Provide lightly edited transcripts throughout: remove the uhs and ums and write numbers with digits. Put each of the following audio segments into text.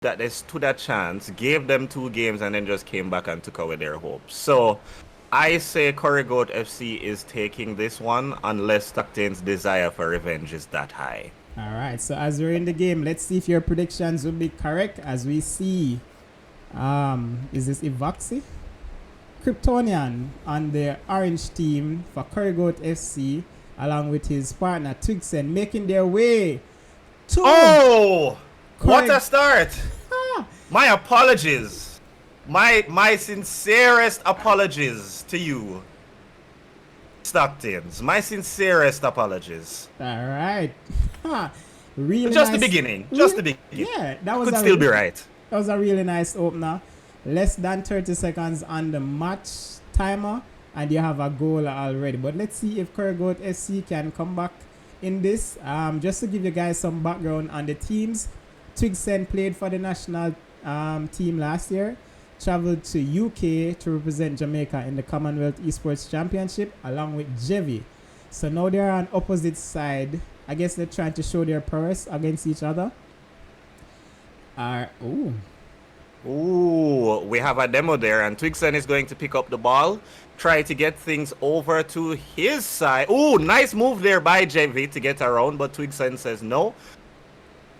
that they stood a chance, gave them 2 games, and then just came back and took away their hopes. So I say Corrigoat FC is taking this one unless Stoctanes' desire for revenge is that high. All right, so as we're in the game, let's see if your predictions will be correct. As we see, is this Evoxy? Kryptonian on the orange team for Corrigoat FC, along with his partner Twixen, making their way to... Oh! What a start! My apologies. My sincerest apologies to you, Stoctanes. My sincerest apologies. All right. Really just nice. The beginning. Just the beginning. Yeah, that was could still be right. That was a really nice opener. Less than 30 seconds on the match timer, and you have a goal already. But let's see if Corrigoat SC can come back in this. Just to give you guys some background on the teams, Twixen played for the national team last year, traveled to UK to represent Jamaica in the Commonwealth Esports Championship along with JEI. So now they're on opposite side. I guess they're trying to show their prowess against each other. Ooh, we have a demo there, and Twixen is going to pick up the ball, try to get things over to his side. Ooh, nice move there by JEI to get around, but Twixen says no.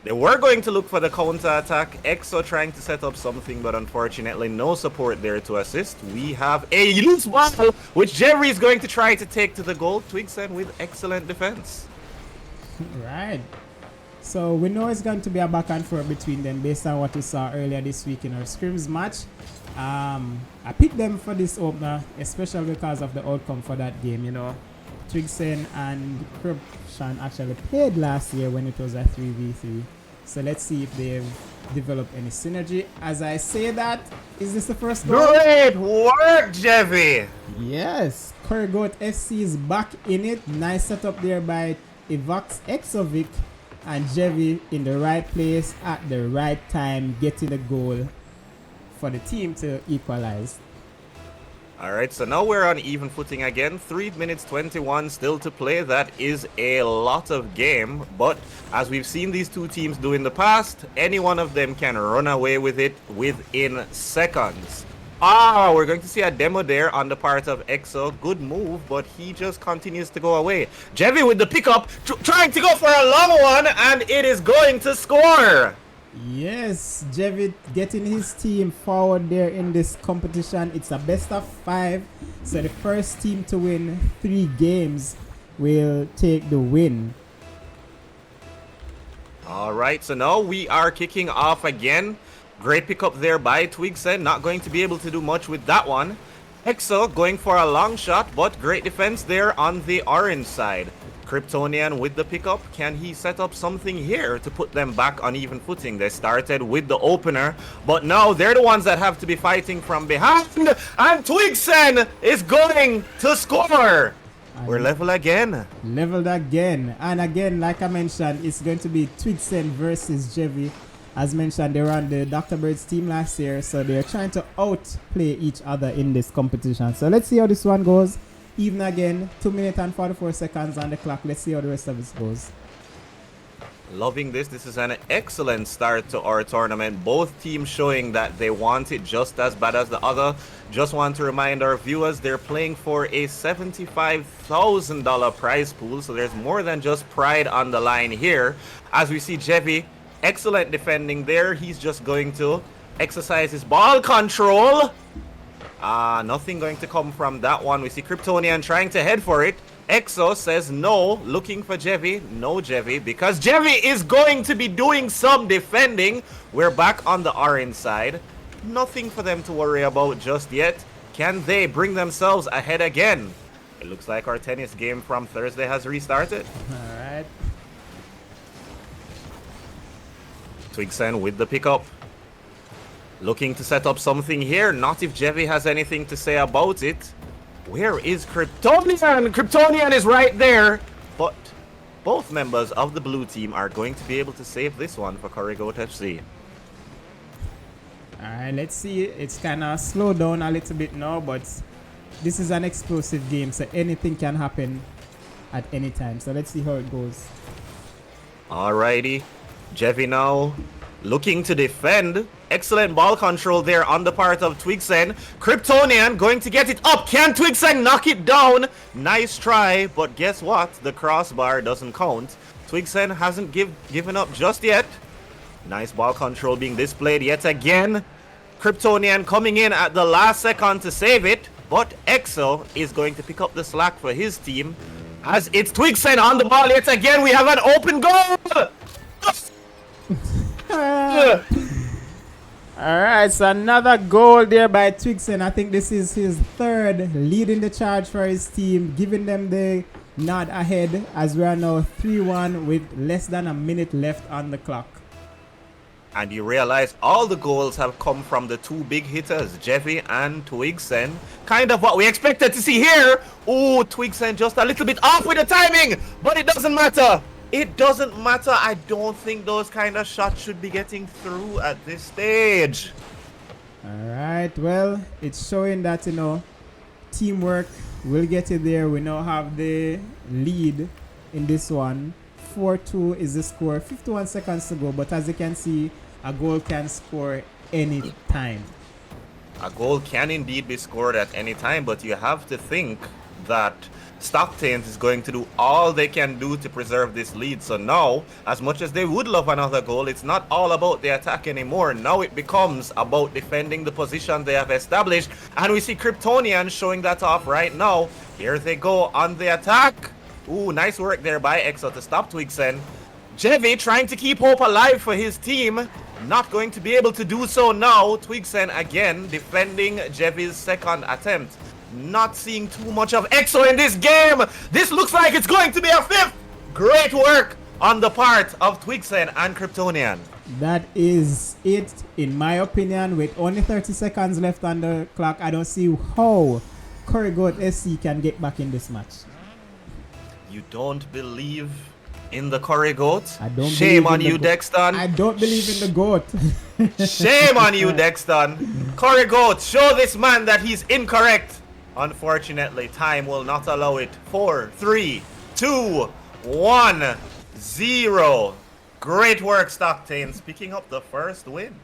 They were going to look for the counter-attack. EXO trying to set up something, but unfortunately no support there to assist. We have a loose ball, which JEI is going to try to take to the goal. Twixen with excellent defense. Right. So we know it's going to be a back and forth between them based on what we saw earlier this week in our scrims match. I picked them for this opener, especially because of the outcome for that game. You know, Twixen and Corruption actually played last year when it was a 3v3. So let's see if they've developed any synergy. As I say that, is this the first goal? Great work, JEI! Yes, Corrigoat FC is back in it. Nice setup there by Evox Exovic, and JEI in the right place at the right time, getting the goal for the team to equalize. Alright, so now we're on even footing again. 3 minutes 21 still to play. That is a lot of game, but as we've seen these two teams do in the past, any one of them can run away with it within seconds. We're going to see a demo there on the part of EXO. Good move, but he just continues to go away. JEI with the pickup, trying to go for a long one, and it is going to score! Yes, JEI getting his team forward there in this competition. It's a best of 5, so the first team to win 3 games will take the win. Alright, so now we are kicking off again. Great pickup there by Twixen. Not going to be able to do much with that one. EXO going for a long shot, but great defense there on the orange side. Kryptonian with the pickup. Can he set up something here to put them back on even footing? They started with the opener, but now they're the ones that have to be fighting from behind. And Twixen is going to score. We're level again. Leveled again. And again, like I mentioned, it's going to be Twixen versus JEI. As mentioned, they were on the Dr. Bird's team last year, so they're trying to outplay each other in this competition. So let's see how this one goes. Even again, 2 minutes and 44 seconds on the clock. Let's see how the rest of it goes. Loving this. This is an excellent start to our tournament. Both teams showing that they want it just as bad as the other. Just want to remind our viewers, they're playing for a $75,000 prize pool, so there's more than just pride on the line here. As we see JEI, excellent defending there. He's just going to exercise his ball control. Nothing going to come from that one. We see Kryptonian trying to head for it. EXO says no, looking for JEI. No JEI, because JEI is going to be doing some defending. We're back on the orange side. Nothing for them to worry about just yet. Can they bring themselves ahead again? It looks like our tennis game from Thursday has restarted. All right. Twixen with the pickup. Looking to set up something here. Not if JEI has anything to say about it. Where is Kryptonian? Kryptonian is right there. But both members of the blue team are going to be able to save this one for Corrigoat FC. Alright, let's see. It's kind of slowed down a little bit now, but this is an explosive game, so anything can happen at any time. So let's see how it goes. Alrighty. JEI now looking to defend. Excellent ball control there on the part of Twixen. Kryptonian going to get it up. Can Twixen knock it down? Nice try, but guess what? The crossbar doesn't count. Twixen hasn't given up just yet. Nice ball control being displayed yet again. Kryptonian coming in at the last second to save it, but EXO is going to pick up the slack for his team. As it's Twixen on the ball yet again, we have an open goal! Alright, so another goal there by Twixen. I think this is his third, leading the charge for his team, giving them the nod ahead as we are now 3-1 with less than a minute left on the clock. And you realize all the goals have come from the two big hitters, JEI and Twixen. Kind of what we expected to see here. Oh, Twixen just a little bit off with the timing, but it doesn't matter. It doesn't matter. I don't think those kind of shots should be getting through at this stage. Alright, well, it's showing that, you know, teamwork will get it there. We now have the lead in this one. 4-2 is the score. 51 seconds to go, but as you can see, a goal can score any time. A goal can indeed be scored at any time, but you have to think that Stoctanes is going to do all they can do to preserve this lead. So now, as much as they would love another goal, it's not all about the attack anymore. Now it becomes about defending the position they have established. And we see Kryptonian showing that off right now. Here they go on the attack. Ooh, nice work there by EXO to stop Twixen. JEI trying to keep hope alive for his team. Not going to be able to do so now. Twixen again defending JEI's second attempt. Not seeing too much of EXO in this game. This looks like it's going to be a fifth. Great work on the part of Twixen and Kryptonian. That is it, in my opinion. With only 30 seconds left on the clock, I don't see how Corrigoat SC can get back in this match. You don't believe in the Corrigoat? I don't. Shame on you, Dexton. I don't believe in the goat. Shame on you, Dexton. Corrigoat, show this man that he's incorrect. Unfortunately, time will not allow it. 4, 3, 2, 1, 0. Great work, Stoctanes, picking up the first win.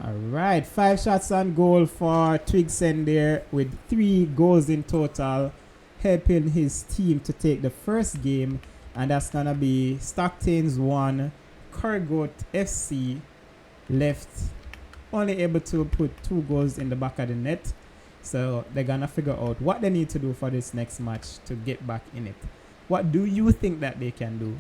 Alright, 5 shots on goal for Twixen there with 3 goals in total, helping his team to take the first game, and that's gonna be Stoctanes 1, Corrigoat FC left only able to put 2 goals in the back of the net. So they're gonna figure out what they need to do for this next match to get back in it. What do you think that they can do?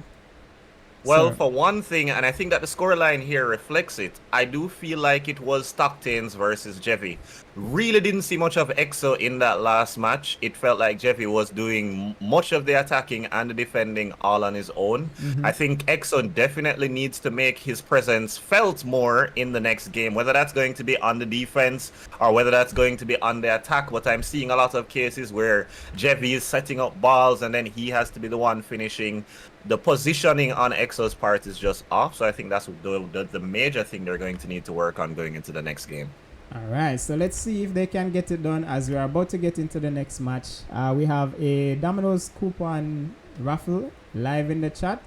Well, Sir? for one thing, and I think that the scoreline here reflects it, I do feel like it was Stoctanes versus JEI. Really didn't see much of EXO in that last match. It felt like JEI was doing much of the attacking and the defending all on his own. I think EXO definitely needs to make his presence felt more in the next game, whether that's going to be on the defense or whether that's going to be on the attack. But I'm seeing a lot of cases where JEI is setting up balls and then he has to be the one finishing. The positioning on EXO's part is just off, so I think that's the major thing they're going to need to work on going into the next game. Alright, so let's see if they can get it done as we are about to get into the next match. We have a Domino's coupon raffle live in the chat.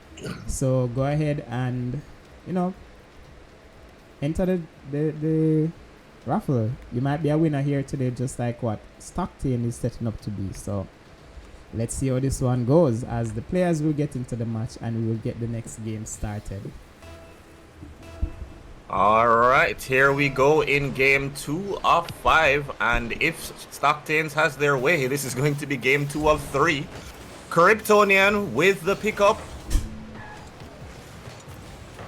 So go ahead and, you know, enter the raffle. You might be a winner here today, just like what Stoctanes is setting up to be. So let's see how this one goes as the players will get into the match and we will get the next game started. Alright, here we go in game 2 of 5, and if Stoctanes has their way, this is going to be game 2 of 3. Kryptonian with the pickup.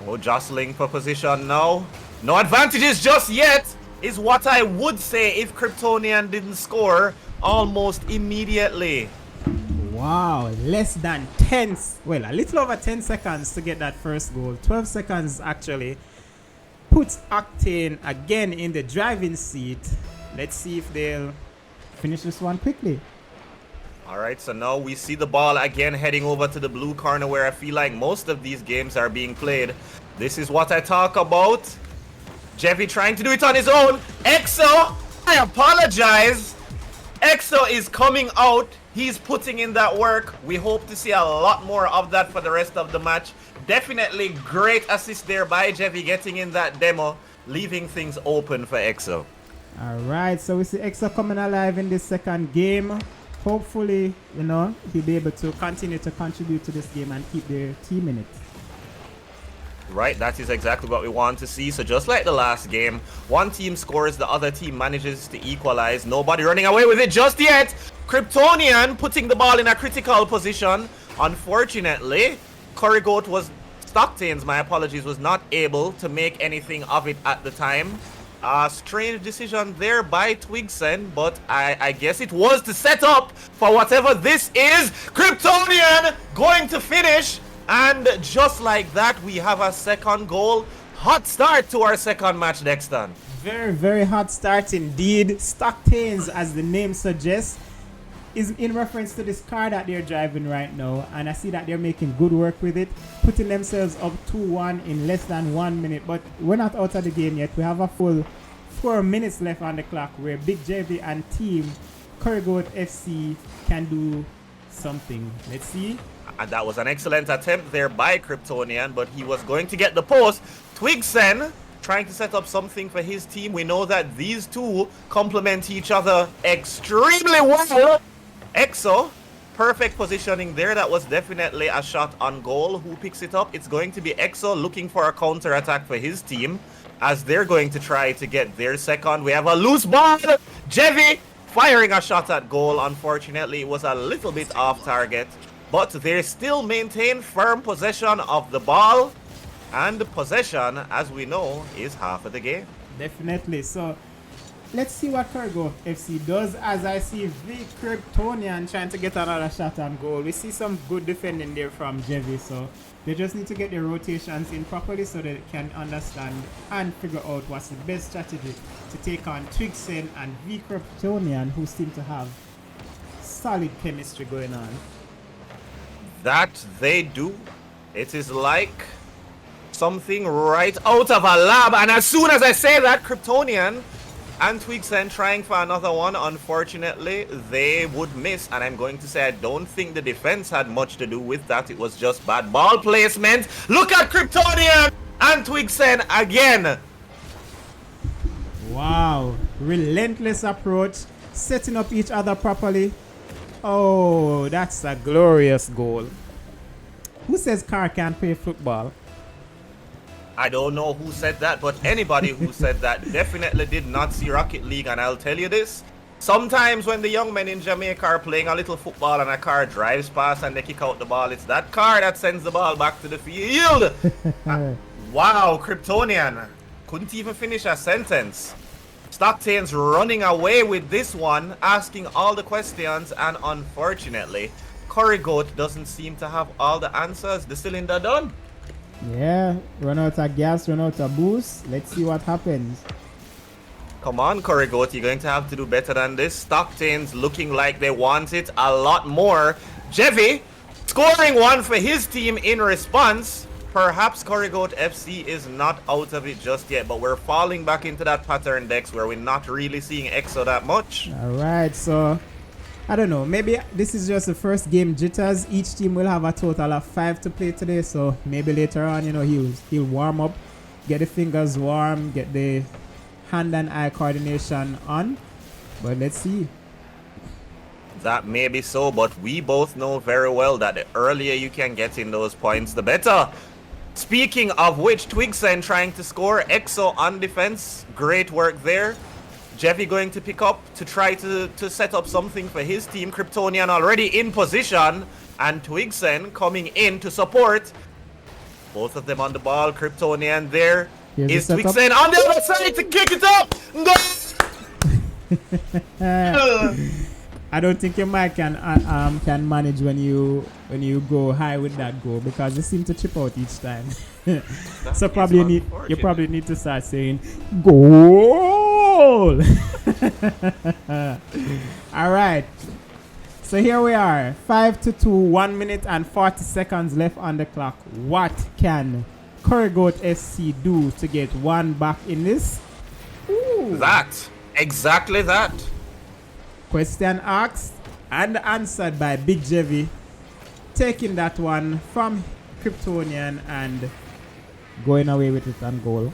Oh, jostling for position now. No advantages just yet, is what I would say if Kryptonian didn't score almost immediately. Wow, less than 10, well, a little over 10 seconds to get that first goal. 12 seconds actually. Puts Octane again in the driving seat. Let's see if they'll finish this one quickly. Alright, so now we see the ball again heading over to the blue corner where I feel like most of these games are being played. This is what I talk about. JEI trying to do it on his own. EXO, I apologize. EXO is coming out. He's putting in that work. We hope to see a lot more of that for the rest of the match. definitely great assist there by Jeffy getting in that demo, leaving things open for EXO. All right, so we see EXO coming alive in this second game. Hopefully, you know, he'll be able to continue to contribute to this game and keep their team in it. Right, that is exactly what we want to see. So just like the last game, one team scores, the other team manages to equalize. Nobody running away with it just yet. Kryptonian putting the ball in a critical position. Unfortunately, Stoctanes, my apologies, was not able to make anything of it at the time. Strange decision there by Twigsen, but I guess it was to set up for whatever this is. Kryptonian going to finish. And just like that, we have a second goal. Hot start to our second match, Dexton. Very, very hot start indeed. Stoctanes, as the name suggests, is in reference to this car that they're driving right now. And I see that they're making good work with it, putting themselves up 2-1 in less than 1 minute. But we're not out of the game yet. We have a full 4 minutes left on the clock where Big JV and team Currygoat FC can do something. Let's see. And that was an excellent attempt there by Kryptonian, but he was going to get the post. Twigsen trying to set up something for his team. We know that these two complement each other extremely well. EXO, perfect positioning there. That was definitely a shot on goal. Who picks it up? It's going to be EXO looking for a counter attack for his team as they're going to try to get their second. We have a loose ball. Jevi firing a shot at goal. Unfortunately, it was a little bit off target. But they still maintain firm possession of the ball. And possession, as we know, is half of the game. Definitely. So, let's see what Currygoat FC does. As I see V Kryptonian trying to get another shot on goal. We see some good defending there from Jevi. So, they just need to get their rotations in properly so they can understand and figure out what's the best strategy to take on Twigsen and V Kryptonian, who seem to have solid chemistry going on. That they do. It is like something right out of a lab. And as soon as I say that, Kryptonian and Twigsen trying for another one. Unfortunately, they would miss. And I'm going to say I don't think the defense had much to do with that. It was just bad ball placement. Look at Kryptonian and Twigsen again. Wow. Relentless approach. Setting up each other properly. Oh, that's a glorious goal. Who says car can't play football? I don't know who said that, but anybody who said that definitely did not see Rocket League. And I'll tell you this, sometimes when the young men in Jamaica are playing a little football and a car drives past and they kick out the ball, it's that car that sends the ball back to the field. Wow, Kryptonian couldn't even finish a sentence. Stoctanes running away with this one, asking all the questions, and unfortunately, Currygoat doesn't seem to have all the answers. The cylinder done. Yeah, run out of gas, run out of boost. Let's see what happens. Come on, Currygoat, you're going to have to do better than this. Stoctanes looking like they want it a lot more. Jevi scoring one for his team in response. Perhaps Currygoat FC is not out of it just yet, but we're falling back into that pattern, Dex, where we're not really seeing EXO that much. All right, so I don't know. Maybe this is just the first game jitters. Each team will have a total of 5 to play today, so maybe later on, you know, he'll warm up, get the fingers warm, get the hand and eye coordination on. But let's see. That may be so, but we both know very well that the earlier you can get in those points, the better. Speaking of which, Twigsen trying to score. EXO on defense. Great work there. Jevi going to pick up to try to set up something for his team. Kryptonian already in position. And Twigsen coming in to support. Both of them on the ball. Kryptonian there. Is Twigsen on the other side to kick it up. No! I don't think your mic can manage when you go high with that goal, because you seem to chip out each time. So probably you probably need to start saying goal. All right. So here we are, 5-2, 1 minute and 40 seconds left on the clock. What can Currygoat FC do to get one back in this? Ooh. That, exactly that. Question asked and answered by Big Jevi, taking that one from Kryptonian and going away with it on goal.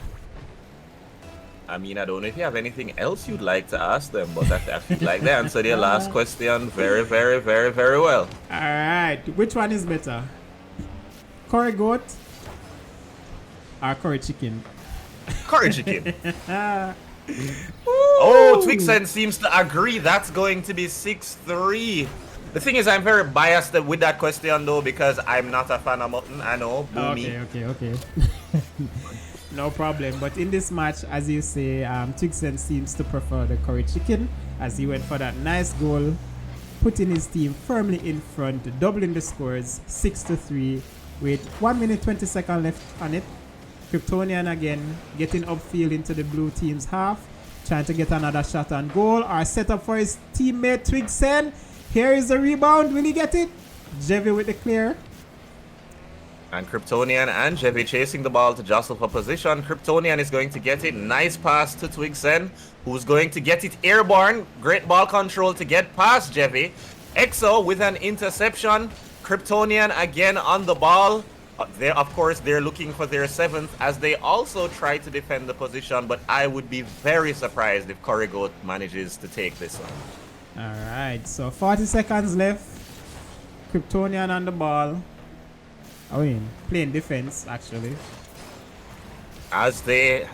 I mean, I don't know if you have anything else you'd like to ask them, but I feel like they answered your last question very, very, very, very well. All right, which one is better? Curry goat or curry chicken? Curry chicken. Oh, Twixen seems to agree. That's going to be 6-3. The thing is, I'm very biased with that question, though, because I'm not a fan of mutton. I know. Boomy. Okay. No problem. But in this match, as you say, Twixen seems to prefer the curry chicken as he went for that nice goal, putting his team firmly in front, doubling the scores 6-3 with 1 minute 20 seconds left on it. Kryptonian again getting upfield into the blue team's half, trying to get another shot on goal or set up for his teammate Twixen. Here is the rebound. Will he get it? JEI with the clear. And Kryptonian and JEI chasing the ball to jostle for position. Kryptonian is going to get it. Nice pass to Twixen, who's going to get it airborne. Great ball control to get past JEI. EXO with an interception. Kryptonian again on the ball. They're looking for their 7th as they also try to defend the position, but I would be very surprised if Corrigoat manages to take this one. Alright, so 40 seconds left. Kryptonian on the ball. Playing defense actually. As they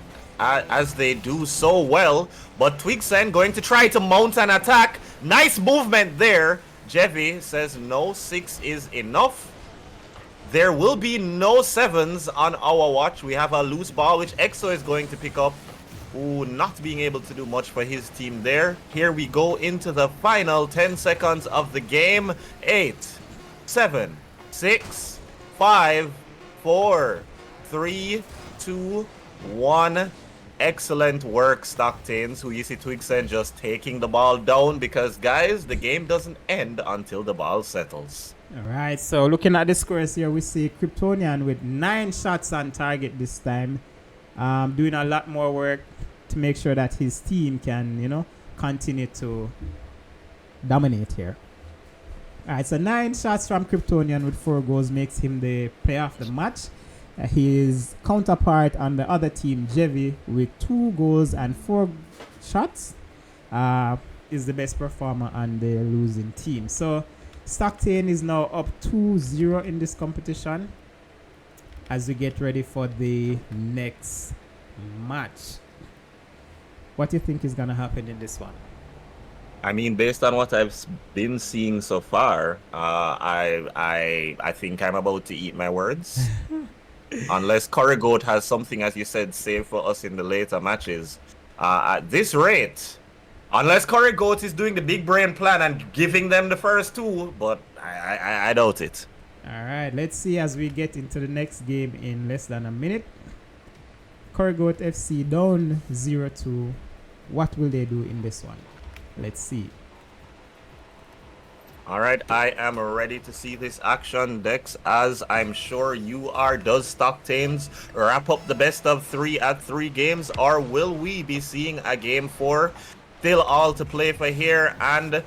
do so well, but Twixen going to try to mount an attack. Nice movement there. JEI says no, 6 is enough. There will be no 7s on our watch. We have a loose ball, which EXO is going to pick up. Ooh, not being able to do much for his team there. Here we go into the final 10 seconds of the game. 8, 7, 6, 5, 4, 3, 2, 1. Excellent work, Stoctanes, who you see Twixen just taking the ball down because, guys, the game doesn't end until the ball settles. Alright, so looking at the scores here, we see Kryptonian with 9 shots on target this time. Doing a lot more work to make sure that his team can, continue to dominate here. Alright, so 9 shots from Kryptonian with 4 goals makes him the player of the match. His counterpart on the other team, JEI, with 2 goals and 4 shots, is the best performer on the losing team. So Stoctanes is now up 2-0 in this competition as we get ready for the next match. What do you think is going to happen in this one? I mean, based on what I've been seeing so far, I think I'm about to eat my words. Unless Corrigoat has something, as you said, saved for us in the later matches. At this rate, unless Corrigoat is doing the big brain plan and giving them the first 2, but I doubt it. Alright, let's see as we get into the next game in less than a minute. Corrigoat FC down 0-2. What will they do in this one? Let's see. Alright, I am ready to see this action, Dex, as I'm sure you are. Does Stoctanes wrap up the best of 3 at 3 games, or will we be seeing a game 4? Still all to play for here, and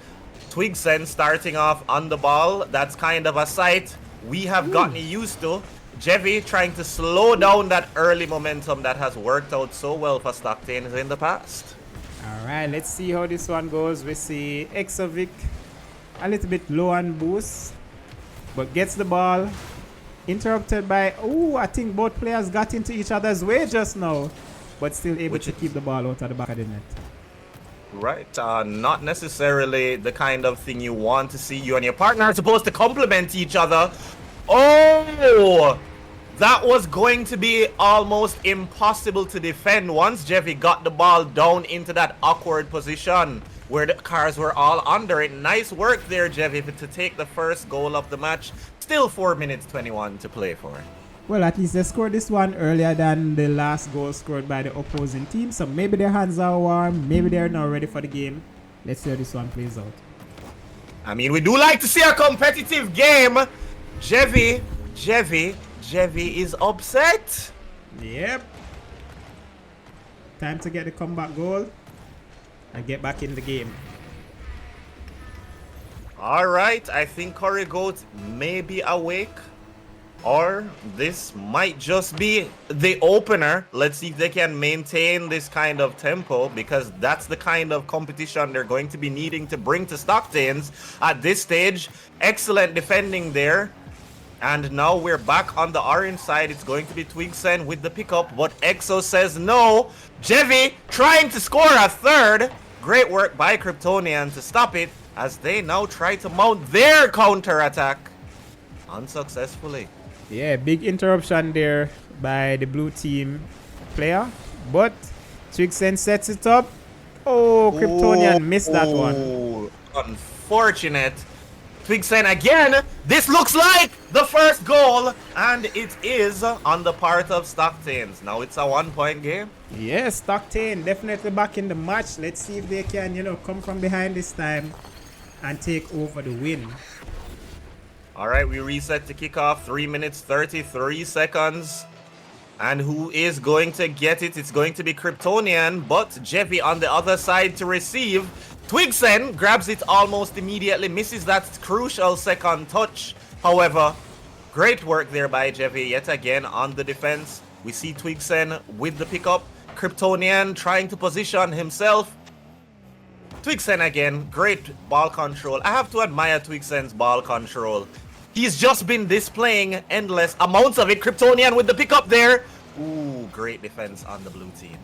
Twixen starting off on the ball. That's kind of a sight we have gotten used to. JEI trying to slow down that early momentum that has worked out so well for Stoctanes in the past. Alright, let's see how this one goes. We see Exovic a little bit low on boost, but gets the ball. Interrupted by, I think both players got into each other's way just now, but still able to keep the ball out of the back of the net. Right, not necessarily the kind of thing you want to see. You and your partner are supposed to complement each other. Oh, that was going to be almost impossible to defend once JEI got the ball down into that awkward position where the cars were all under it. Nice work there, JEI, to take the first goal of the match. Still 4 minutes 21 to play for. Well, at least they scored this one earlier than the last goal scored by the opposing team. So maybe their hands are warm. Maybe they're now ready for the game. Let's see how this one plays out. I mean, we do like to see a competitive game. JEI is upset. Yep. Time to get the comeback goal and get back in the game. All right, I think Corrigoat may be awake. Or this might just be the opener. Let's see if they can maintain this kind of tempo, because that's the kind of competition they're going to be needing to bring to Stoctanes at this stage. Excellent defending there. And now we're back on the orange side. It's going to be Twigsen with the pickup, but Exo says no. JEI trying to score a third. Great work by Kryptonian to stop it as they now try to mount their counter-attack unsuccessfully. Yeah, big interruption there by the blue team player. But Twigsen sets it up. Oh, Kryptonian missed that one. Unfortunate. Twigsen again. This looks like the first goal, and it is on the part of Stoctanes. Now it's a 1-point game. Yes, Stoctane definitely back in the match. Let's see if they can, come from behind this time and take over the win. All right, we reset to kickoff. 3 minutes, 33 seconds. And who is going to get it? It's going to be Kryptonian, but JEI on the other side to receive. Twigsen grabs it almost immediately, misses that crucial second touch. However, great work there by JEI yet again on the defense. We see Twigsen with the pickup. Kryptonian trying to position himself. Twigsen again, great ball control. I have to admire Twigsen's ball control. He's just been displaying endless amounts of it. Kryptonian with the pickup there. Ooh, great defense on the blue team.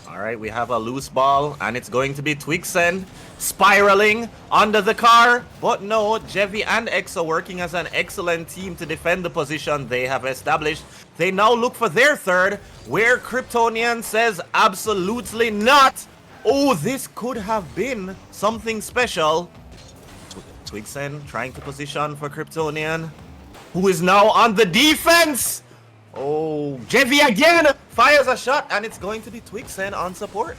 All right, we have a loose ball, and it's going to be Twigsen spiraling under the car. But no, JEI and Exo working as an excellent team to defend the position they have established. They now look for their third, where Kryptonian says absolutely not. Oh, this could have been something special. Twigsen trying to position for Kryptonian, who is now on the defense. Oh, JEI again fires a shot, and it's going to be Twigsen on support.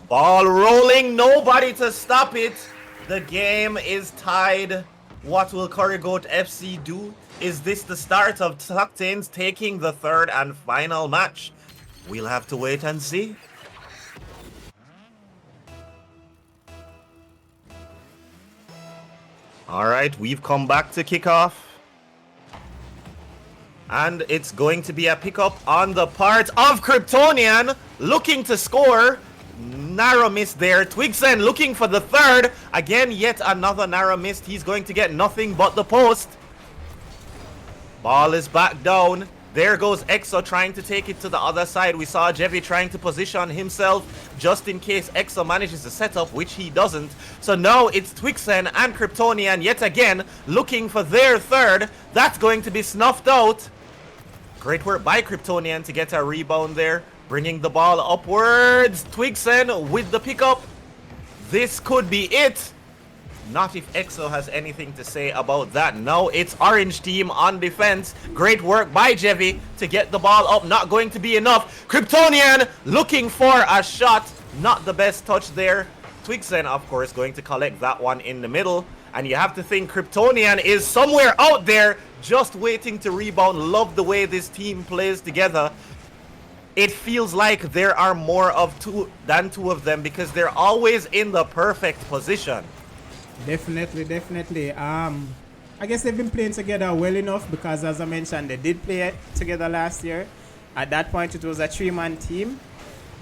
Ball rolling, nobody to stop it. The game is tied. What will Corrigoat FC do? Is this the start of Stoctanes taking the third and final match? We'll have to wait and see. All right, we've come back to kickoff. And it's going to be a pickup on the part of Kryptonian, looking to score. Narrow miss there. Twigsen looking for the third. Again, yet another narrow miss. He's going to get nothing but the post. Ball is back down. There goes Exo trying to take it to the other side. We saw JEI trying to position himself just in case Exo manages to set up, which he doesn't. So now it's Twigsen and Kryptonian yet again looking for their third. That's going to be snuffed out. Great work by Kryptonian to get a rebound there, bringing the ball upwards. Twigsen with the pickup. This could be it. Not if Exo has anything to say about that. No, it's orange team on defense. Great work by JEI to get the ball up. Not going to be enough. Kryptonian looking for a shot. Not the best touch there. Twigsen, of course, going to collect that one in the middle. And you have to think Kryptonian is somewhere out there just waiting to rebound. Love the way this team plays together. It feels like there are more of two than two of them because they're always in the perfect position. Definitely. I guess they've been playing together well enough because, as I mentioned, they did play together last year. At that point, it was a 3-man team.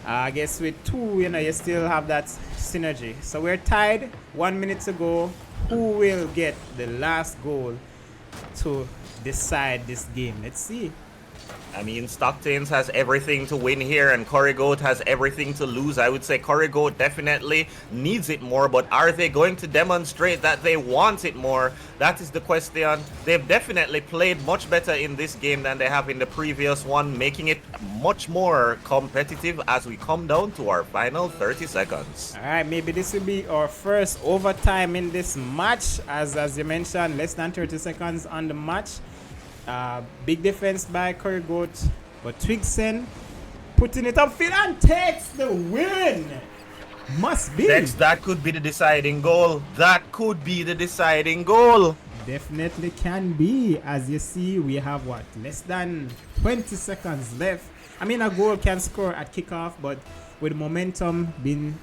I guess with 2, you still have that synergy. So we're tied. 1 minute to go. Who will get the last goal to decide this game? Let's see. I mean, Stoctanes has everything to win here, and Corrigoat has everything to lose. I would say Corrigoat definitely needs it more, but are they going to demonstrate that they want it more? That is the question. They've definitely played much better in this game than they have in the previous one, making it much more competitive as we come down to our final 30 seconds. All right, maybe this will be our first overtime in this match. As you mentioned, less than 30 seconds on the match. Big defense by Corrigoat, but Twigsen putting it upfield and takes the win. Must be. That could be the deciding goal. That could be the deciding goal. Definitely can be. As you see, we have less than 20 seconds left. I mean, a goal can score at kickoff, but with momentum being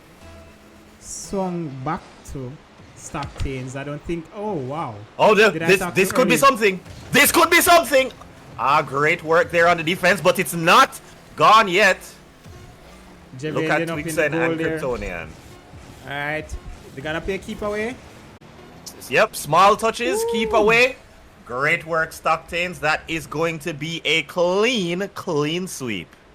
swung back to Stoctanes. I don't think. Oh wow. Oh, Did I talk this too could be early? something. This could be something. Great work there on the defense, but it's not gone yet. Jevy Look at ending up in the Twixen goal and there. Kryptonian. All right, they're gonna play keep away. Yep, small touches, keep Ooh. away. Great work, Stoctanes. That is going to be a clean sweep.